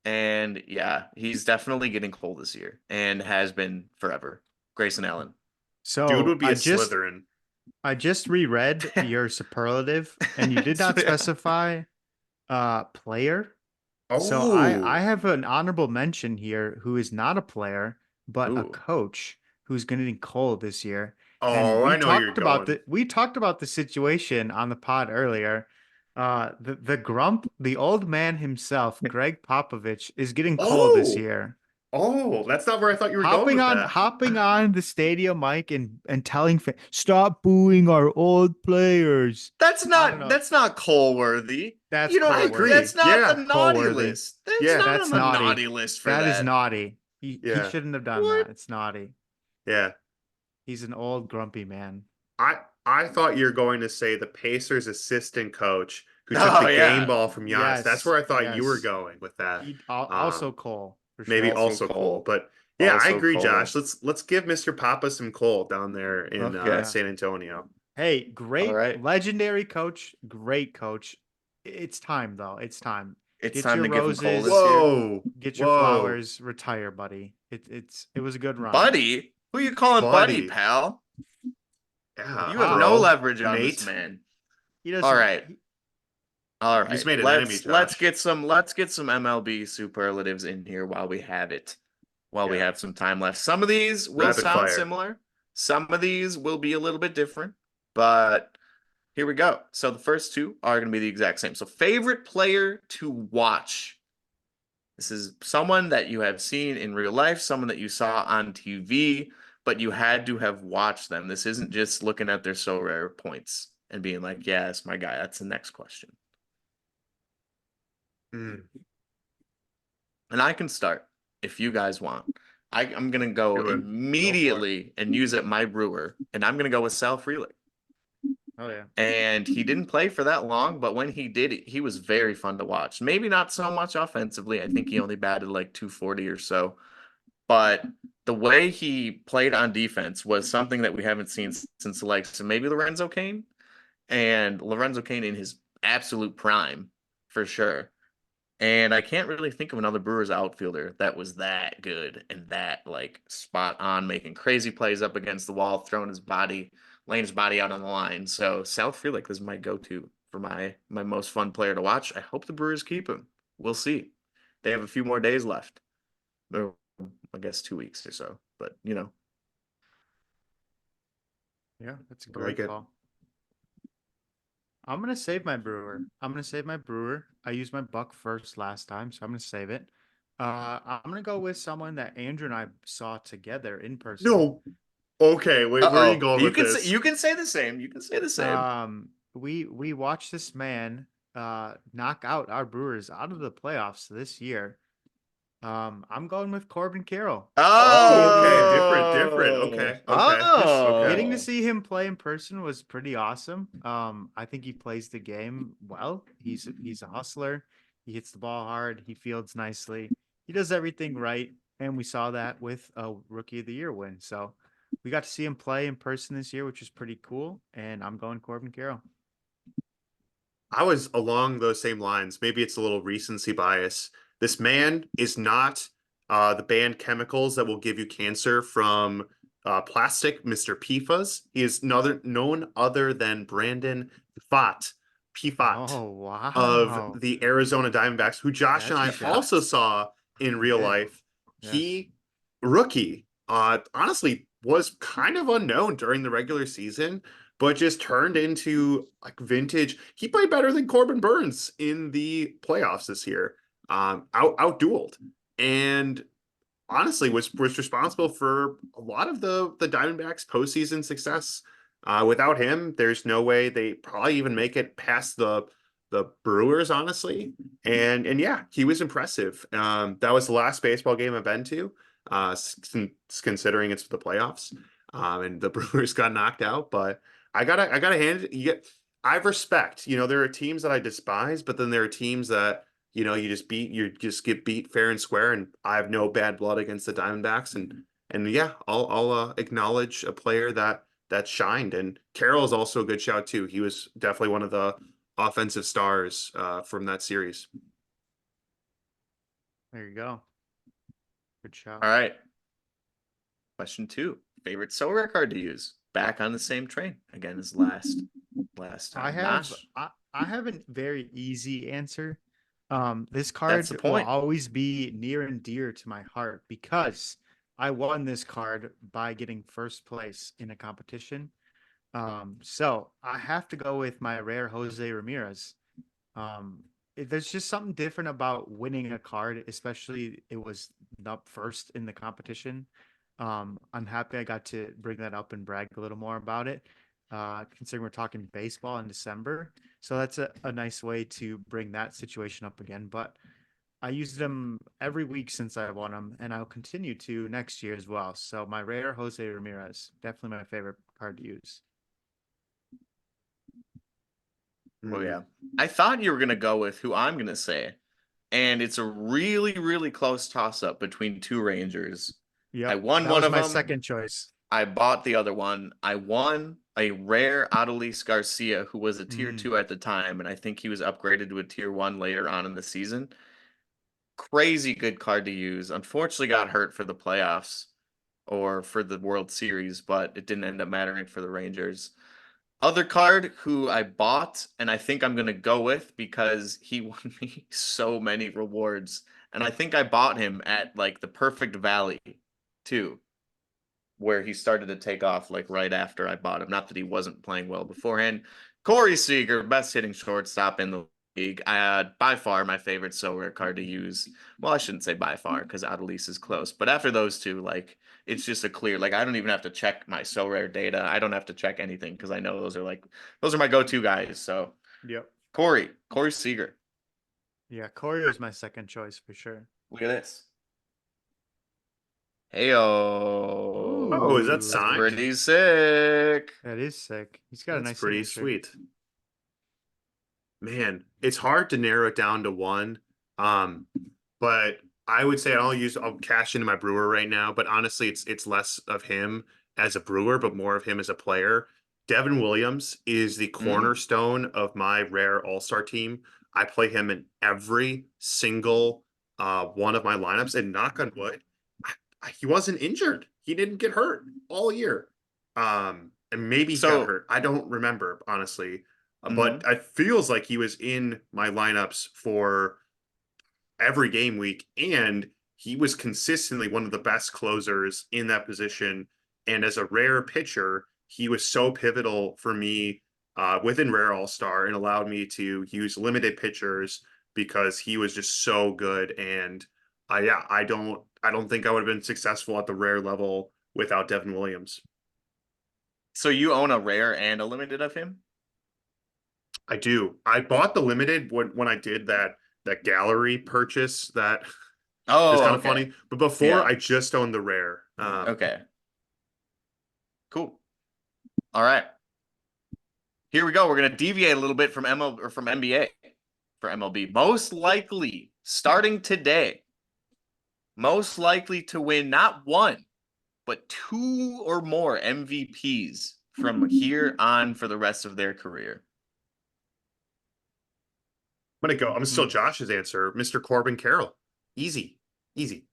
And yeah, he's definitely getting coal this year and has been forever. Grayson Allen. Dude So would be a Slytherin. I just reread your superlative and you did not specify player. So I Oh. have an honorable mention here who is not a player, but a Ooh. coach who's getting cold this year. And Oh, I know you're going. we talked about the situation on the pod earlier. The grump, the old man himself, Greg Popovich, is getting cold this Oh. year. Oh, that's not where I thought you were going with that. Hopping on the stadium mic and telling fans, stop booing our old players. I don't know. That's not coal worthy. That's You I Cole don't worthy. agree. that's not the Yeah. Cole naughty worthy. list. That's Yeah. not on That's the naughty. naughty list for That is that. naughty. He Yeah. shouldn't have done What? that. It's naughty. Yeah. He's an old grumpy man. I thought you were going to say the Pacers assistant coach who took Oh the game yeah. ball from Giannis. That's Yes, where I thought you were yes. going with that. He Um, also Cole for maybe sure. Also also Cole, coal. but yeah, I Also agree, Josh. coal. Let's give Mr. Papa some Cole down there in Okay. Yeah. San Antonio. Hey, All great, right. legendary coach. Great coach. It's time though. It's time. It's Get time your to give him coal this roses. year. Whoa, Get your whoa, flowers. Retire, buddy. It was a good run. Buddy? Who you calling buddy, buddy. pal? Yeah, You have Wow. no bro, leverage on this mate. man. He All doesn't. right. All You just right. made an enemy, Let's Josh. get some MLB superlatives in here while we have it. While we Yeah, have some time left. Some of these will rapid sound fire. similar. Some of these will be a little bit different, but here we go. So the first two are going to be the exact same. So favorite player to watch. This is someone that you have seen in real life, someone that you saw on TV, but you had to have watched them. This isn't just looking at their so rare points. and being like, yeah, that's my guy. That's the next question. Mm, And I can start if you guys want. I'm gonna go do it. Go for it. immediately and use it my brewer, and I'm gonna go with Sal Frelick. Oh yeah. And he didn't play for that long, but when he did, he was very fun to watch. Maybe not so much offensively. I think he only batted like 240 or so. But the way he played on defense was something that we haven't seen since the likes of maybe Lorenzo Kane, and Lorenzo Kane in his absolute prime for sure. And I can't really think of another Brewers outfielder that was that good and that like spot on, making crazy plays up against the wall, throwing his body, laying his body out on the line. So Sal Frelick is my go-to for my most fun player to watch. I hope the Brewers keep him. We'll see. They have a few more days left. Or I guess 2 weeks or so. But Yeah, that's a I like great it. call. I'm gonna save my brewer. I'm gonna save my brewer. I used my buck first last time, so I'm gonna save it. I'm gonna go with someone that Andrew and I saw together in person. No. Okay, wait, where are you uh-oh. going You with can say this? you can say the same. You can say the same. We watched this man knock out our Brewers out of the playoffs this year. I'm going with Corbin Carroll. Oh, Getting okay, to different. Oh. Okay, okay, just okay. getting to Oh. see him play in person was pretty awesome. I think he plays the game well. He's a hustler. He hits the ball hard. He fields nicely. He does everything right, and we saw that with a Rookie of the Year win. So we got to see him play in person this year, which is pretty cool. And I'm going Corbin Carroll. I was along those same lines. Maybe it's a little recency bias. This man is not the banned chemicals that will give you cancer from plastic, Mr. PFAS. He is none other than Brandon Pfaadt, Pfaadt Oh of wow, the Arizona Diamondbacks, who Josh and that's a I shout. also saw in We real did. life. Yes. He, rookie, honestly was kind of unknown during the regular season, but just turned into like vintage. He played better than Corbin Burns in the playoffs this year. Outdueled, and honestly was responsible for a lot of the Diamondbacks postseason success. Without him, there's no way they probably even make it past the Brewers, honestly. And yeah, he was impressive. That was the last baseball game I've been to, considering it's the playoffs. And the Brewers got knocked out, but I gotta hand it. I have respect. There are teams that I despise, but then there are teams that you just get beat fair and square, and I have no bad blood against the Diamondbacks, and yeah, I'll acknowledge a player that shined, and Carroll is also a good shout too. He was definitely one of the offensive stars from that series. There you go. Good shot. All right. Question 2. Favorite Sorare card to use? Back on the same train again as last I time. have Nash. I have a very easy answer. This That's the card will point. always be near and dear to my heart because I won this card by getting first place in a competition. So I have to go with my rare Jose Ramirez. There's just something different about winning a card, especially it was up first in the competition. I'm happy I got to bring that up and brag a little more about it, considering we're talking baseball in December. So that's a nice way to bring that situation up again. But I used them every week since I won them, and I'll continue to next year as well. So my rare Jose Ramirez, definitely my favorite card to use. Oh Mm. yeah. I thought you were gonna go with who I'm gonna say. And it's a really, really close toss-up between two Rangers. I Yep, won that one was of my them. second choice. I bought the other one. I won a rare Adolis Garcia, who was a tier Mm. 2 at the time, and I think he was upgraded to a tier 1 later on in the season. Crazy good card to use. Unfortunately, got hurt for the playoffs or for the World Series, but it didn't end up mattering for the Rangers. Other card who I bought and I think I'm gonna go with because he won me so many rewards. And I think I bought him at like the perfect valley too, where he started to take off like right after I bought him. Not that he wasn't playing well beforehand. Corey Seager, best hitting shortstop in the league. By far my favorite so rare card to use. Well, I shouldn't say by far because Adelise is close, but after those two, like it's just a clear. Like I don't even have to check my so rare data. I don't have to check anything because I know those are my go-to guys. So Yep. Corey Seager. Yeah, Corey was my second choice for sure. Look at this. Heyo. Oh, is that Ooh, That's Sonic? pretty sick. that is sick. He's got a That's nice pretty signature. sweet. Man, it's hard to narrow it down to one. But I would say I'll cash into my brewer right now, but honestly it's less of him as a brewer, but more of him as a player. Devin Williams is the Mm. cornerstone of my rare all-star team. I play him in every single one of my lineups, and knock on wood, he wasn't injured. He didn't get hurt all year. And maybe he got So, hurt. I don't remember, honestly. But mhm. it feels like he was in my lineups for every game week, and he was consistently one of the best closers in that position. And as a rare pitcher, he was so pivotal for me within Rare All Star and allowed me to use limited pitchers because he was just so good. And yeah, I don't think I would have been successful at the rare level without Devin Williams. So you own a rare and a limited of him? I do. I bought the limited when I did that gallery purchase that is Oh, kind of okay. funny. But before, Yeah. I just owned the rare. Okay. Cool. All right. Here we go. We're gonna deviate a little bit from ML or from NBA for MLB. Most likely starting today, most likely to win not one, but two or more MVPs from here on for the rest of their career. I'm gonna go. I'm still Hmm. Josh's answer, Mr. Corbin Carroll. Easy, easy.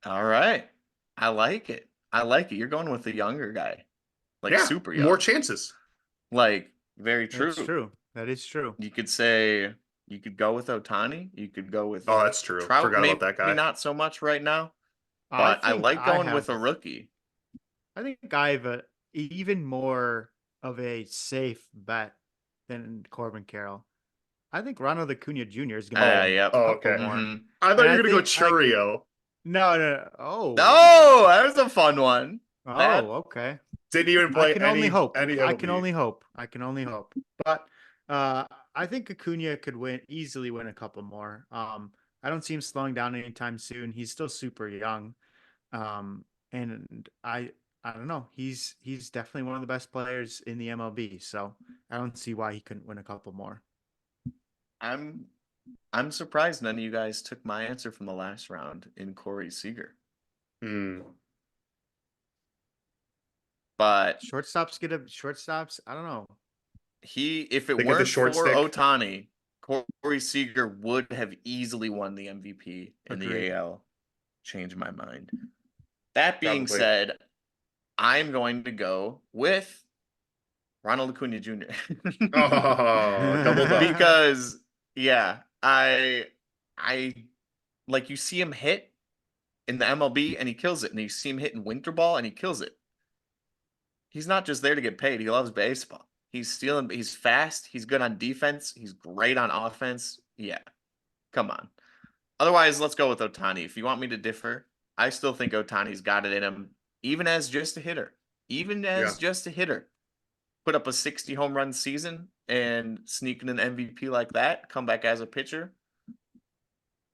All right. I like it. I like it. You're going with the younger guy, like Yeah, super more young. chances. Like very That's true. true. That is true. You could say you could go with Otani. You could go with Oh, that's true. Trout. Forgot about Maybe that guy. not so much right now, I but I think like I going have with a rookie. I think I have a even more of a safe bet than Corbin Carroll. I think Ronald Acuna Jr. is going to Oh, win Yep. a oh, couple okay. more. Hmm. I thought And you I were gonna go think like Churio. no, no, no. Oh. Oh, that was a fun one. Oh, That okay. Didn't even I play can only hope. any I can MLB. only hope. I can only hope. But I think Acuna could easily win a couple more. I don't see him slowing down anytime soon. He's still super young. And I don't know. He's definitely one of the best players in the MLB. So I don't see why he couldn't win a couple more. I'm I'm surprised none of you guys took my answer from the last round in Corey Seager. Hmm. But Shortstops. I don't know. if it They get the weren't short for stick. Otani, Corey Seager would have easily won the MVP in the Agreed. AL. Change my mind. That being Probably. said, I'm going to go with Ronald Acuna Jr. Oh, doubled up. because yeah, I like you see him hit in the MLB and he kills it, and you see him hit in winter ball and he kills it. He's not just there to get paid. He loves baseball. He's stealing. He's fast. He's good on defense. He's great on offense. Yeah, come on. Otherwise, let's go with Otani. If you want me to differ, I still think Otani's got it in him, even as just a hitter. Even Yeah. as just a hitter. Put up a 60 home run season and sneak in an MVP like that, come back as a pitcher,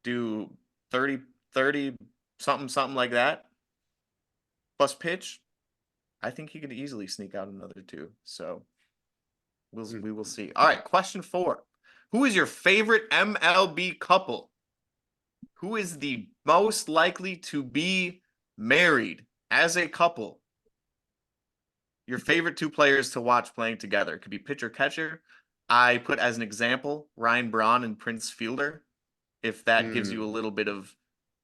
do 30 something like that, plus pitch. I think he could easily sneak out another two. So we will see. All right, question 4. Who is your favorite MLB couple? Who is the most likely to be married as a couple? Your favorite two players to watch playing together. It could be pitcher catcher. I put as an example Ryan Braun and Prince Fielder, if that gives you a Hmm. little bit of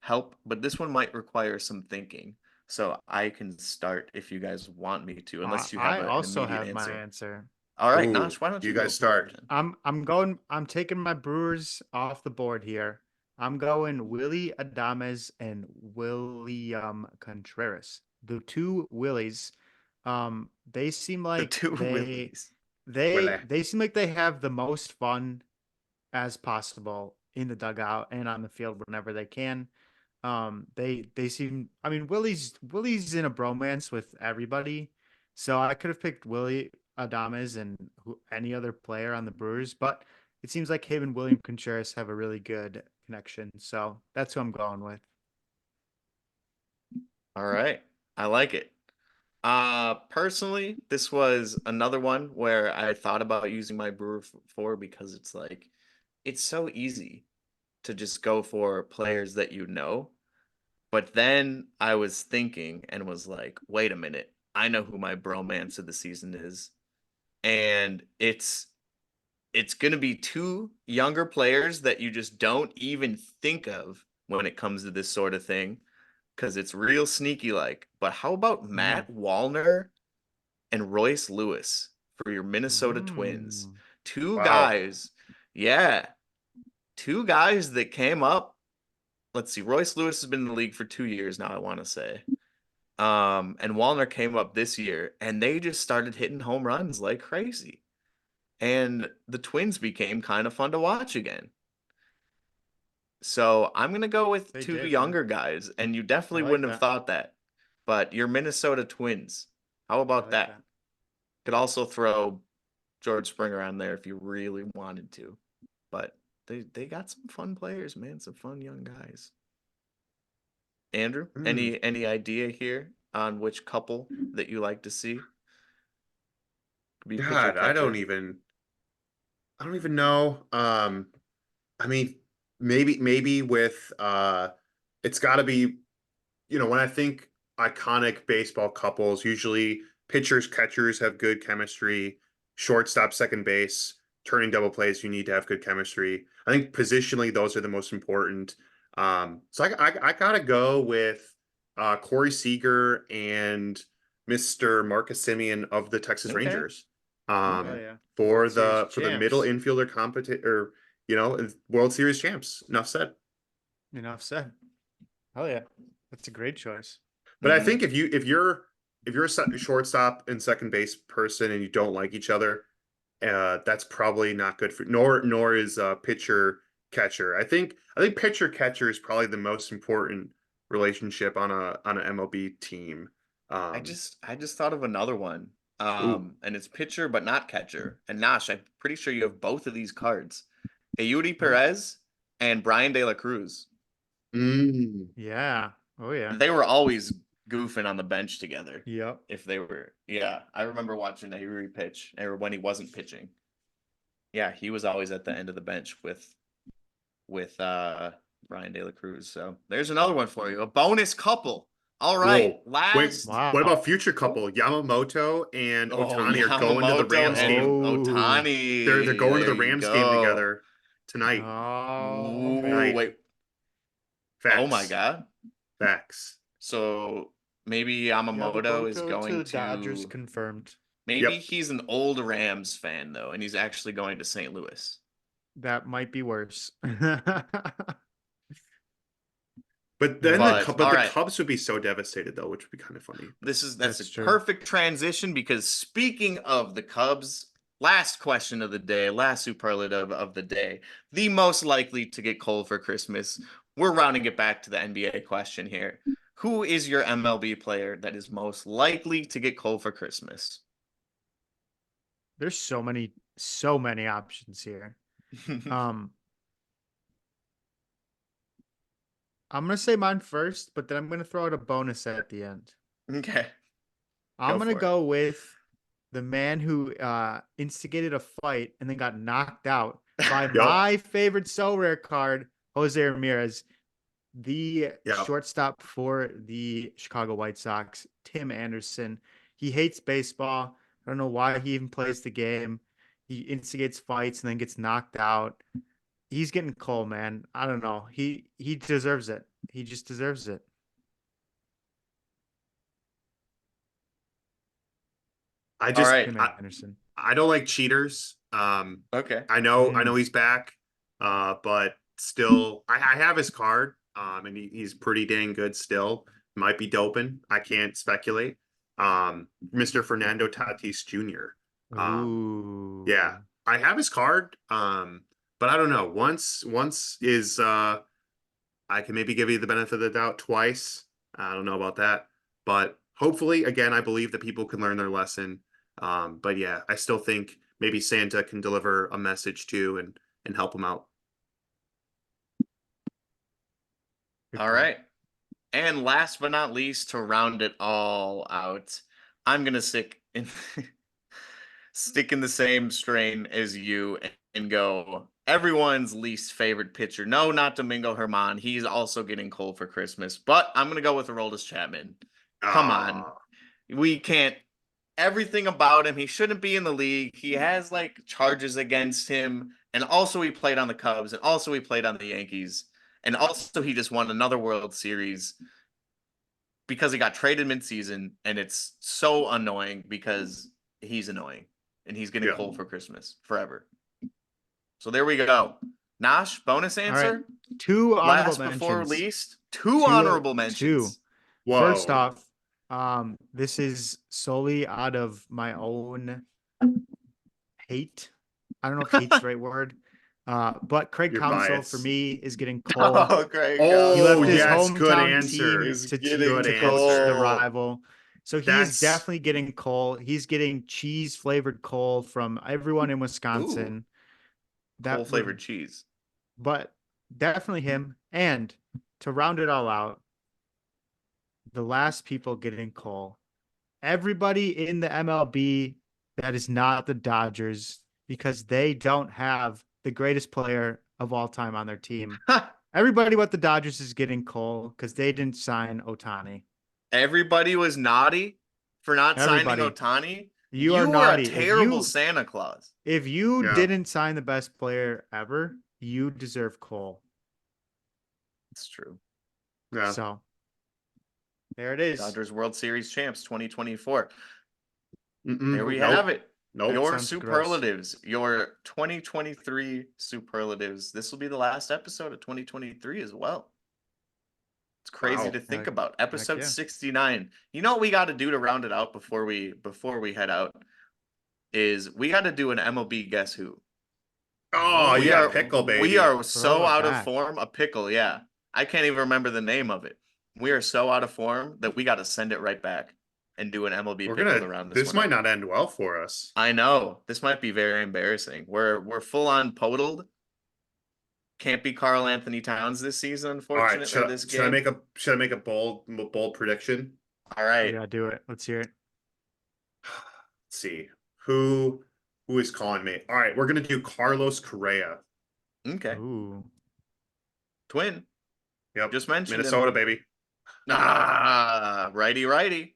help, but this one might require some thinking. So I can start if you guys want me to, unless you have I an also immediate have my answer. answer. All right, Ooh, Nash, why don't you you go guys first? start. I'm taking my Brewers off the board here. I'm going Willie Adames and William Contreras. The two Willies. They seem The like two Willies. Well, they seem like they have the most fun as possible in the dugout and on the field whenever they can. They seem. I mean, Willie's in a bromance with everybody, so I could have picked Willie Adames and any other player on the Brewers, but it seems like him and William Contreras have a really good connection. So that's who I'm going with. All right. I like it. Personally, this was another one where I thought about using my brewer for because it's like it's so easy to just go for players that you know. But then I was thinking and was like, wait a minute. I know who my bromance of the season is. And it's going to be two younger players that you just don't even think of when it comes to this sort of thing because it's real sneaky like. But how about Mm. Matt Wallner and Royce Lewis for your Minnesota Twins? Mm. Two Wow. guys, yeah, two guys that came up. Let's see, Royce Lewis has been in the league for 2 years now, I want to say. And Wallner came up this year, and they just started hitting home runs like crazy. And the Twins became kind of fun to watch again. So I'm gonna go with They two did, man. younger guys, and you I definitely like wouldn't have that. thought that. But your Minnesota Twins, how I about like that? that. Could also throw George Springer on there if you really wanted to. But they got some fun players, man, some fun young guys. Andrew, Hmm. any idea here on which couple that you like to see? Could be pitcher God, catcher. I don't even know. I mean, maybe with it's got to be, when I think iconic baseball couples, usually pitchers, catchers have good chemistry, shortstop, second base, turning double plays, you need to have good chemistry. I think positionally, those are the most important. So I gotta go with Corey Seager and Mr. Marcus Simeon of the Texas Okay. Rangers. Hell Okay. Um, yeah. for World Series the middle champs. infielder competi or World Series champs. Enough said. Enough said. Hell yeah. That's a great choice. But I Hmm. think if you're a shortstop and second base person and you don't like each other, that's probably not good for nor is pitcher catcher. I think pitcher catcher is probably the most important relationship on an MLB team. Um, I just thought of another one. ooh, And it's pitcher but not catcher. And Nash, I'm pretty sure you have both of these cards. Eudy Oh, Perez and Brian De La Cruz. mm, yeah. Oh yeah. They were always goofing on the bench together. Yep. If they were, yeah. I remember watching Eury pitch, or when he wasn't pitching. Yeah, he was always at the end of the bench with Brian De La Cruz. So there's another one for you. A bonus couple. All right. whoa. Wait, Last. what Wow. about future couple? Yamamoto and Oh, Otani are going to the Yamamoto Rams game. and Oh. They're Otani. going to There the you Rams game go. together tonight. Oh Ooh, Tonight. man. wait. Oh my Facts. God. Facts. So maybe Yamamoto is Yamamoto to going the Dodgers to. confirmed. Maybe Yep. he's an old Rams fan though, and he's actually going to St. Louis. That might be worse. But then Yeah, All the right. Cubs would be so devastated though, which would be kind of funny. That's a that's true. perfect transition because speaking of the Cubs, last question of the day, last superlative of the day, the most likely to get cold for Christmas. We're rounding it back to the NBA question here. Who is your MLB player that is most likely to get cold for Christmas? There's so many options here. Um, I'm gonna say mine first, but then I'm gonna throw out a bonus at the end. Okay, I'm go gonna for it. go with the man who instigated a fight and then got knocked out by Yep. my favorite so rare card, Jose Ramirez, the Yep. shortstop for the Chicago White Sox, Tim Anderson. He hates baseball. I don't know why he even plays the game. He instigates fights and then gets knocked out. He's getting cold, man. I don't know. He deserves it. He just deserves it. I All just right. Tim Anderson. I don't like cheaters. Okay. I know Mm. he's back. But still I have his card. And he's pretty dang good still. Might be doping. I can't speculate. Mr. Fernando Tatis Jr. Um, yeah, Ooh. I have his card. but I don't know. Once is I can maybe give you the benefit of the doubt twice. I don't know about that, but hopefully, again, I believe that people can learn their lesson. But yeah, I still think maybe Santa can deliver a message too and help them out. Good All call. right. And last but not least, to round it all out, I'm gonna stick in the same strain as you and go everyone's least favorite pitcher. No, not Domingo Herman. He's also getting cold for Christmas, but I'm gonna go with Aroldis Chapman. Come on, Ah, we can't. Everything about him, he shouldn't be in the league. He has like charges against him, and also he played on the Cubs, and also he played on the Yankees, and also he just won another World Series because he got traded midseason, and it's so annoying because he's annoying and he's getting yeah. cold for Christmas forever. So there we go. Nash, bonus All right. answer. Two honorable Last before mentions. least, two Two, honorable two. mentions. First Whoa. off, this is solely out of my own hate. I don't know if hate's the right word. But Craig Your Counsell for bias. me is getting Cole. Oh, great. He left Oh, his yes, Counsell good hometown answer. team is Good to getting coach the answer. cold. rival. So he is That's definitely getting Cole. He's getting cheese flavored Cole from everyone in Ooh, Wisconsin. coal That flavored would, cheese. but definitely him. And to round it all out, the last people getting Cole. Everybody in the MLB that is not the Dodgers because they don't have the greatest player of all time on their team. Everybody but the Dodgers is getting Cole because they didn't sign Otani. Everybody was naughty for not signing Everybody, Otani. you are You were a naughty. terrible Santa Claus. If you yeah. didn't sign the best player ever, you deserve Cole. It's true. Yeah. So there it is. Dodgers World Series champs 2024. There we Nope. have it. Nope. That Your sounds gross. superlatives, your 2023 superlatives. This will be the last episode of 2023 as well. It's crazy Wow. to think Heck, about. heck Episode yeah. 69. You know what we got to do to round it out before we head out is we got to do an MLB guess who. Oh, We yeah, are pickle we baby. are so Throw it out of back. form. A pickle, yeah. I can't even remember the name of it. We are so out of form that we got to send it right back and do an MLB We're pickle gonna to round this this one might out. not end well for us. I know this might be very embarrassing. We're full on podled. Can't be Carl Anthony Towns this season, All right, unfortunately, or this should I game. make a bold prediction? All We right, gotta do it. Let's hear it. Let's see. Who is calling me? All right, we're gonna do Carlos Correa. okay. Ooh. Twin, Yep. just mentioned him. Minnesota, baby. Righty, righty.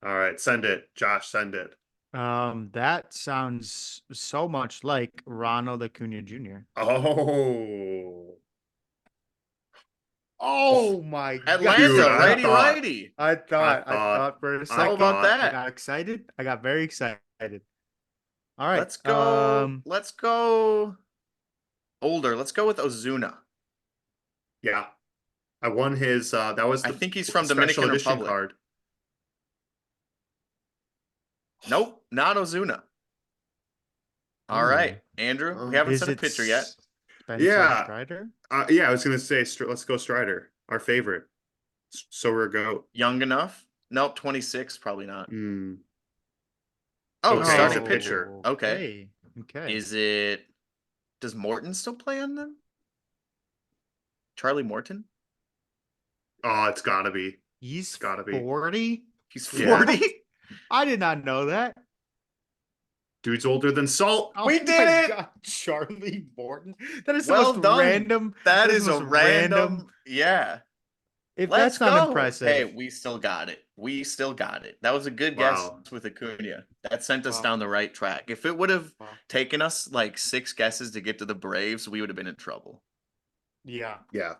All right, send it. Josh, send it. That sounds so much like Ronald Acuna Jr. Oh. Oh, Oh my dude, Atlanta, God. righty, righty. I I thought, thought for a I How about second, thought. I that? got excited. I got very excited. All right. Let's go. Let's go older. Let's go with Ozuna. Yeah, I won his. That was I the think he's from special Dominican edition Republic. card. Nope, not Ozuna. All right, Ooh. Andrew. We Oh. haven't Is said a it pitcher yet. Spencer Yeah, Strider? yeah. I was gonna say, let's go Strider, our favorite. So we're go. Young enough? Nope, 26, probably not. Hmm. Oh, Okay, he's a starting pitcher. pitcher. Okay. Okay. Okay. Is it does Morton still play on them? Charlie Morton? Oh, it's gotta be. He's Gotta be. 40? He's Yeah. 40? I did not know that. Dude's older than Salt. Oh We did my it! God, Charlie Morton. That is the Well most done. random. That is is the a most random. yeah. If Let's that's not go. Hey, impressive. we still got it. We still got it. That was a good guess Wow. with Acuna. That sent us Wow. down the right track. If it would have Wow. taken us like 6 guesses to get to the Braves, we would have been in trouble. Yeah. Yeah.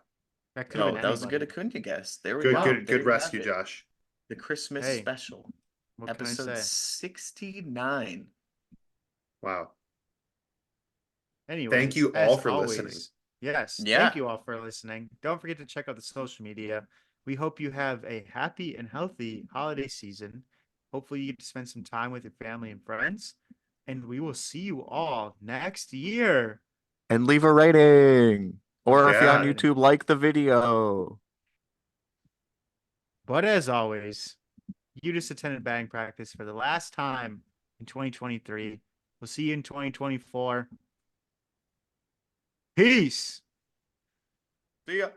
That could have No, been that was a good anybody. Acuna guess. There we Good. go. Good. There Good you have rescue, it. Josh. The Christmas Hey, special. what can I Episode say? 69. Wow. Anyways, Thank you all as for listening. always, yes, Yeah. thank you all for listening. Don't forget to check out the social media. We hope you have a happy and healthy holiday season. Hopefully, you get to spend some time with your family and friends. And we will see you all next year. and leave a rating. Or if you're on Yeah. YouTube, like the video. But as always, you just attended batting practice for the last time in 2023. We'll see you in 2024. Peace. See ya.